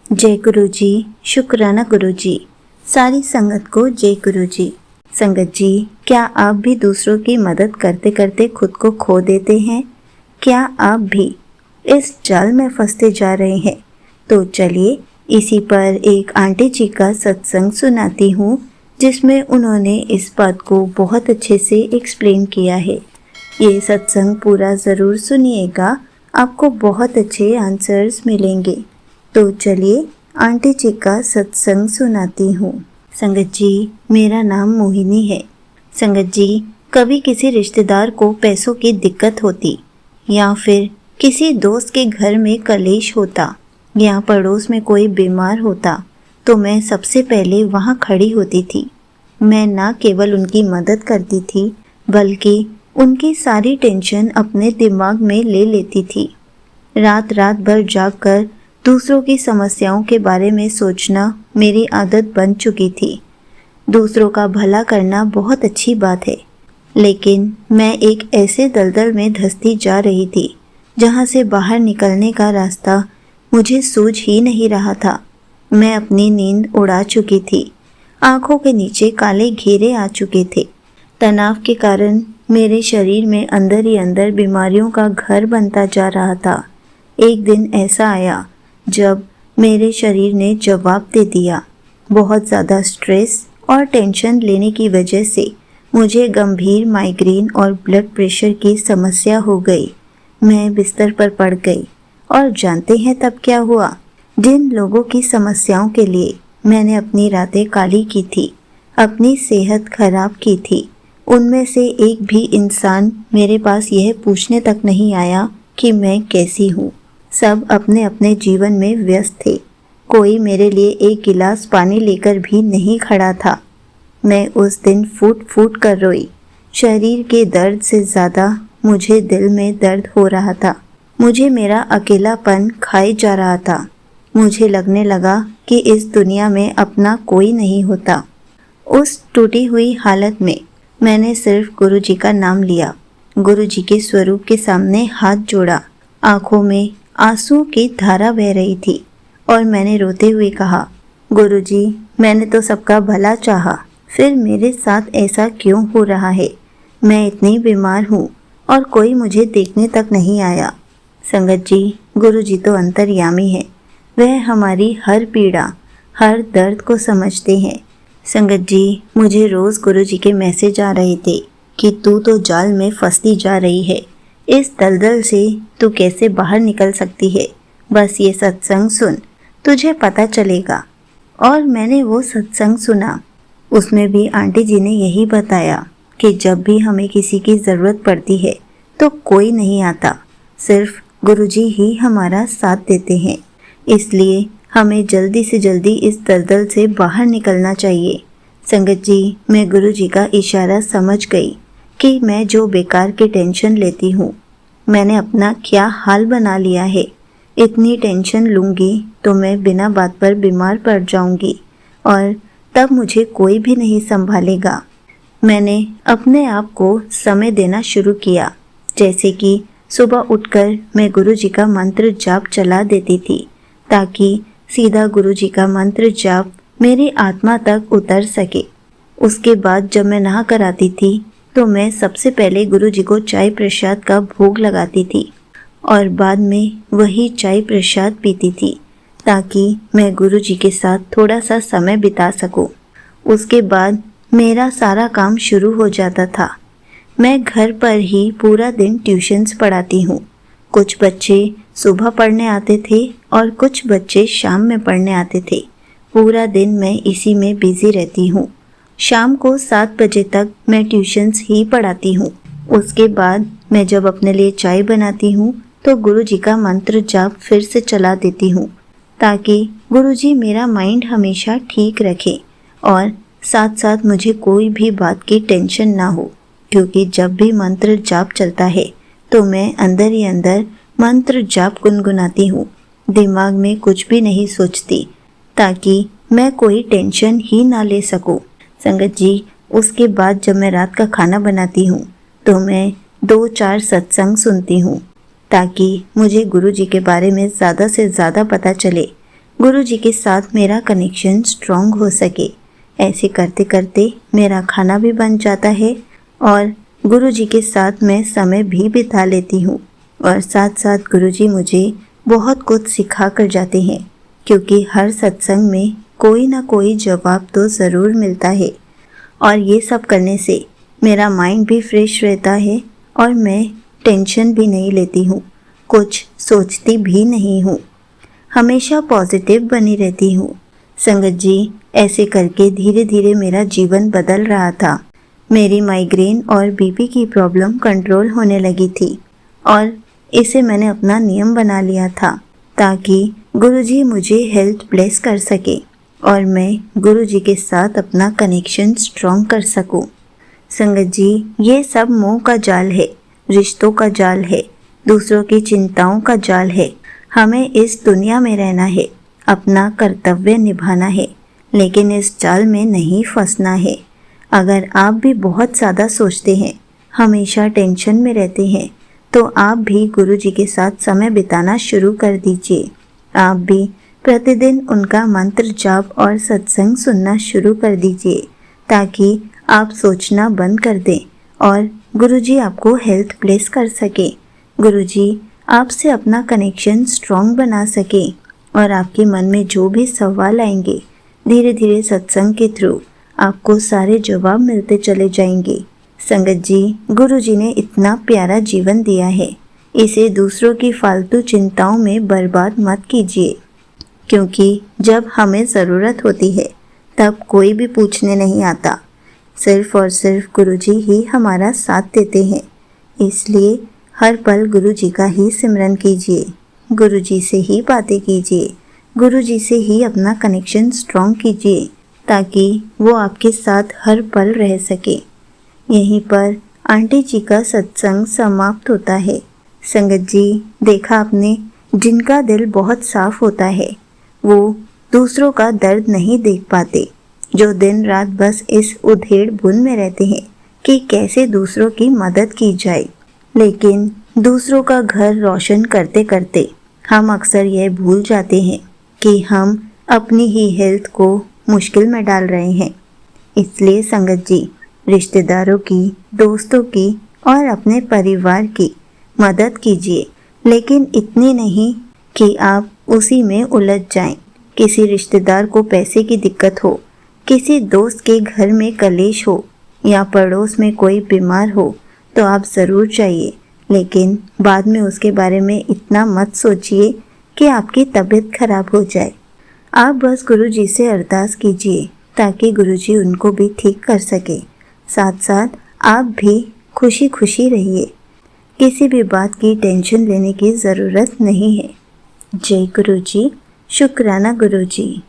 जय गुरु जी। शुक्राना गुरु जी। सारी संगत को जय गुरु जी। संगत जी, क्या आप भी दूसरों की मदद करते करते खुद को खो देते हैं? क्या आप भी इस जाल में फंसते जा रहे हैं? तो चलिए इसी पर एक आंटी जी का सत्संग सुनाती हूँ, जिसमें उन्होंने इस बात को बहुत अच्छे से एक्सप्लेन किया है। ये सत्संग पूरा ज़रूर सुनिएगा, आपको बहुत अच्छे आंसर्स मिलेंगे। तो चलिए आंटी जी का सत्संग सुनाती हूँ। संगत जी, मेरा नाम मोहिनी है। संगत जी, कभी किसी रिश्तेदार को पैसों की दिक्कत होती, या फिर किसी दोस्त के घर में कलेश होता, या पड़ोस में कोई बीमार होता, तो मैं सबसे पहले वहाँ खड़ी होती थी। मैं न केवल उनकी मदद करती थी, बल्कि उनकी सारी टेंशन अपने दिमाग में ले लेती थी। रात रात भर जागकर दूसरों की समस्याओं के बारे में सोचना मेरी आदत बन चुकी थी। दूसरों का भला करना बहुत अच्छी बात है, लेकिन मैं एक ऐसे दलदल में धंसती जा रही थी जहां से बाहर निकलने का रास्ता मुझे सूझ ही नहीं रहा था। मैं अपनी नींद उड़ा चुकी थी। आंखों के नीचे काले घेरे आ चुके थे। तनाव के कारण मेरे शरीर में अंदर ही अंदर बीमारियों का घर बनता जा रहा था। एक दिन ऐसा आया जब मेरे शरीर ने जवाब दे दिया। बहुत ज़्यादा स्ट्रेस और टेंशन लेने की वजह से मुझे गंभीर माइग्रेन और ब्लड प्रेशर की समस्या हो गई। मैं बिस्तर पर पड़ गई और जानते हैं तब क्या हुआ? जिन लोगों की समस्याओं के लिए मैंने अपनी रातें काली की थी, अपनी सेहत खराब की थी, उनमें से एक भी इंसान मेरे पास यह पूछने तक नहीं आया कि मैं कैसी हूँ। सब अपने अपने जीवन में व्यस्त थे। कोई मेरे लिए एक गिलास पानी लेकर भी नहीं खड़ा था। मैं उस दिन फूट फूट कर रोई। शरीर के दर्द से ज़्यादा मुझे दिल में दर्द हो रहा था। मुझे मेरा अकेलापन खाए जा रहा था। मुझे लगने लगा कि इस दुनिया में अपना कोई नहीं होता। उस टूटी हुई हालत में मैंने सिर्फ गुरु जी का नाम लिया। गुरु जी के स्वरूप के सामने हाथ जोड़ा। आंखों में आंसू की धारा बह रही थी और मैंने रोते हुए कहा, गुरुजी, मैंने तो सबका भला चाहा, फिर मेरे साथ ऐसा क्यों हो रहा है? मैं इतनी बीमार हूँ और कोई मुझे देखने तक नहीं आया। संगत जी, गुरुजी तो अंतर्यामी है। वह हमारी हर पीड़ा, हर दर्द को समझते हैं। संगत जी, मुझे रोज़ गुरुजी के मैसेज आ रहे थे कि तू तो जाल में फंसती जा रही है। इस दलदल से तू कैसे बाहर निकल सकती है? बस ये सत्संग सुन, तुझे पता चलेगा। और मैंने वो सत्संग सुना। उसमें भी आंटी जी ने यही बताया कि जब भी हमें किसी की ज़रूरत पड़ती है तो कोई नहीं आता, सिर्फ गुरुजी ही हमारा साथ देते हैं। इसलिए हमें जल्दी से जल्दी इस दलदल से बाहर निकलना चाहिए। संगत जी, मैं गुरुजी का इशारा समझ गई कि मैं जो बेकार की टेंशन लेती हूँ, मैंने अपना क्या हाल बना लिया है। इतनी टेंशन लूँगी तो मैं बिना बात पर बीमार पड़ जाऊँगी और तब मुझे कोई भी नहीं संभालेगा। मैंने अपने आप को समय देना शुरू किया, जैसे कि सुबह उठकर मैं गुरुजी का मंत्र जाप चला देती थी, ताकि सीधा गुरुजी का मंत्र जाप मेरी आत्मा तक उतर सके। उसके बाद जब मैं नहा कर आती थी तो मैं सबसे पहले गुरुजी को चाय प्रसाद का भोग लगाती थी और बाद में वही चाय प्रसाद पीती थी, ताकि मैं गुरुजी के साथ थोड़ा सा समय बिता सकूं। उसके बाद मेरा सारा काम शुरू हो जाता था। मैं घर पर ही पूरा दिन ट्यूशन्स पढ़ाती हूँ। कुछ बच्चे सुबह पढ़ने आते थे और कुछ बच्चे शाम में पढ़ने आते थे। पूरा दिन मैं इसी में बिजी रहती हूँ। शाम को 7 बजे तक मैं ट्यूशन्स ही पढ़ाती हूँ। उसके बाद मैं जब अपने लिए चाय बनाती हूँ तो गुरुजी का मंत्र जाप फिर से चला देती हूँ, ताकि गुरुजी मेरा माइंड हमेशा ठीक रखे और साथ साथ मुझे कोई भी बात की टेंशन ना हो। क्योंकि जब भी मंत्र जाप चलता है तो मैं अंदर ही अंदर मंत्र जाप गुनगुनाती हूँ। दिमाग में कुछ भी नहीं सोचती, ताकि मैं कोई टेंशन ही ना ले सकूँ। संगत जी, उसके बाद जब मैं रात का खाना बनाती हूँ तो मैं 2-4 सत्संग सुनती हूँ, ताकि मुझे गुरुजी के बारे में ज़्यादा से ज़्यादा पता चले। गुरुजी के साथ मेरा कनेक्शन स्ट्रॉन्ग हो सके। ऐसे करते करते मेरा खाना भी बन जाता है और गुरुजी के साथ मैं समय भी बिता लेती हूँ और साथ साथ गुरुजी मुझे बहुत कुछ सिखा कर जाते हैं, क्योंकि हर सत्संग में कोई ना कोई जवाब तो ज़रूर मिलता है और ये सब करने से मेरा माइंड भी फ्रेश रहता है और मैं टेंशन भी नहीं लेती हूँ, कुछ सोचती भी नहीं हूँ, हमेशा पॉजिटिव बनी रहती हूँ। संगत जी, ऐसे करके धीरे धीरे मेरा जीवन बदल रहा था। मेरी माइग्रेन और बीपी की प्रॉब्लम कंट्रोल होने लगी थी और इसे मैंने अपना नियम बना लिया था ताकि गुरुजी मुझे हेल्थ ब्लेस कर सके और मैं गुरुजी के साथ अपना कनेक्शन स्ट्रॉन्ग कर सकूं। संगत जी, ये सब मोह का जाल है, रिश्तों का जाल है, दूसरों की चिंताओं का जाल है। हमें इस दुनिया में रहना है, अपना कर्तव्य निभाना है, लेकिन इस जाल में नहीं फंसना है। अगर आप भी बहुत ज़्यादा सोचते हैं, हमेशा टेंशन में रहते हैं, तो आप भी गुरुजी के साथ समय बिताना शुरू कर दीजिए। आप भी प्रतिदिन उनका मंत्र जाप और सत्संग सुनना शुरू कर दीजिए ताकि आप सोचना बंद कर दें और गुरुजी आपको हेल्थ ब्लेस कर सके। गुरुजी आपसे अपना कनेक्शन स्ट्रॉन्ग बना सके और आपके मन में जो भी सवाल आएंगे, धीरे धीरे सत्संग के थ्रू आपको सारे जवाब मिलते चले जाएंगे। संगत जी, गुरुजी ने इतना प्यारा जीवन दिया है, इसे दूसरों की फालतू चिंताओं में बर्बाद मत कीजिए, क्योंकि जब हमें ज़रूरत होती है तब कोई भी पूछने नहीं आता। सिर्फ और सिर्फ गुरुजी ही हमारा साथ देते हैं। इसलिए हर पल गुरुजी का ही सिमरन कीजिए, गुरुजी से ही बातें कीजिए, गुरुजी से ही अपना कनेक्शन स्ट्रॉन्ग कीजिए ताकि वो आपके साथ हर पल रह सके। यहीं पर आंटी जी का सत्संग समाप्त होता है। संगत जी, देखा आपने, जिनका दिल बहुत साफ होता है वो दूसरों का दर्द नहीं देख पाते, जो दिन रात बस इस उधेड़ बुन में रहते हैं कि कैसे दूसरों की मदद की जाए। लेकिन दूसरों का घर रोशन करते करते हम अक्सर यह भूल जाते हैं कि हम अपनी ही हेल्थ को मुश्किल में डाल रहे हैं। इसलिए संगत जी, रिश्तेदारों की, दोस्तों की और अपने परिवार की मदद कीजिए, लेकिन इतनी नहीं कि आप उसी में उलझ जाएं। किसी रिश्तेदार को पैसे की दिक्कत हो, किसी दोस्त के घर में कलेश हो या पड़ोस में कोई बीमार हो तो आप ज़रूर जाइए, लेकिन बाद में उसके बारे में इतना मत सोचिए कि आपकी तबीयत खराब हो जाए। आप बस गुरुजी से अरदास कीजिए ताकि गुरुजी उनको भी ठीक कर सके। साथ साथ आप भी खुशी खुशी रहिए, किसी भी बात की टेंशन लेने की ज़रूरत नहीं है। जय गुरुजी, शुक्राना गुरुजी।